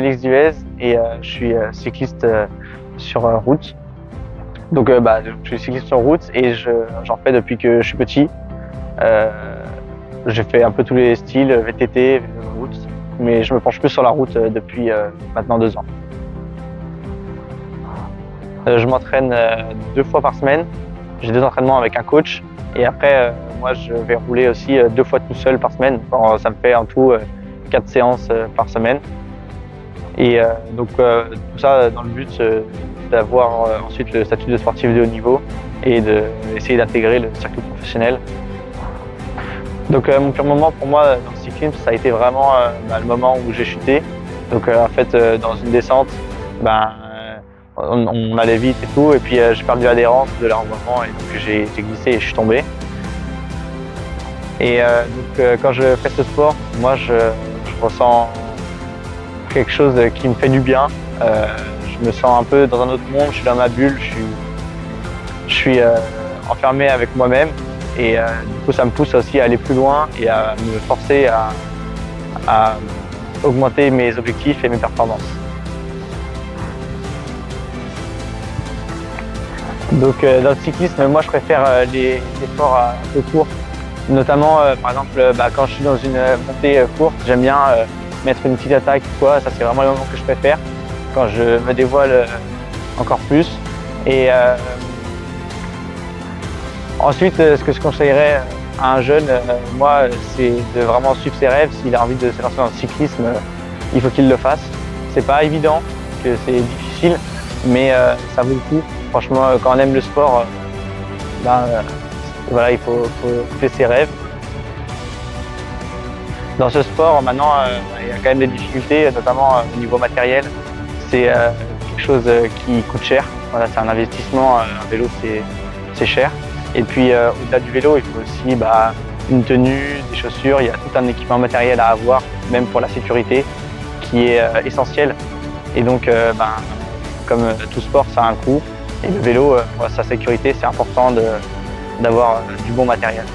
Félix Duez et je suis cycliste sur route. Donc je suis cycliste sur route et j'en fais depuis que je suis petit. J'ai fait un peu tous les styles, VTT, route, mais je me penche plus sur la route depuis maintenant 2 ans. Je m'entraîne 2 fois par semaine. J'ai 2 entraînements avec un coach et après moi je vais rouler aussi 2 fois tout seul par semaine. Alors, ça me fait en tout 4 séances par semaine. Et donc tout ça dans le but d'avoir ensuite le statut de sportif de haut niveau et d'essayer d'intégrer le circuit professionnel. Donc mon pire moment pour moi dans le cyclisme, ça a été vraiment le moment où j'ai chuté. Donc en fait dans une descente, on allait vite et tout, et puis j'ai perdu l'adhérence de l'armement et donc j'ai glissé et je suis tombé. Et quand je fais ce sport, moi je ressens quelque chose qui me fait du bien. Je me sens un peu dans un autre monde, je suis dans ma bulle, je suis enfermé avec moi-même et du coup ça me pousse aussi à aller plus loin et à me forcer à augmenter mes objectifs et mes performances. Donc dans le cyclisme, moi je préfère les sports un peu courts, notamment par exemple quand je suis dans une montée courte, j'aime bien mettre une petite attaque ou quoi, ça c'est vraiment le moment que je préfère, quand je me dévoile encore plus. Et ensuite, ce que je conseillerais à un jeune, moi, c'est de vraiment suivre ses rêves. S'il a envie de se lancer dans le cyclisme, il faut qu'il le fasse. C'est pas évident, que c'est difficile, mais ça vaut le coup. Franchement, quand on aime le sport, voilà, il faut faire ses rêves. Dans ce sport, maintenant, il y a quand même des difficultés, notamment au niveau matériel. C'est quelque chose qui coûte cher. Voilà, c'est un investissement, un vélo c'est cher. Et puis au-delà du vélo, il faut aussi une tenue, des chaussures, il y a tout un équipement matériel à avoir, même pour la sécurité, qui est essentiel. Et donc, comme tout sport, ça a un coût. Et le vélo, pour sa sécurité, c'est important d'avoir du bon matériel.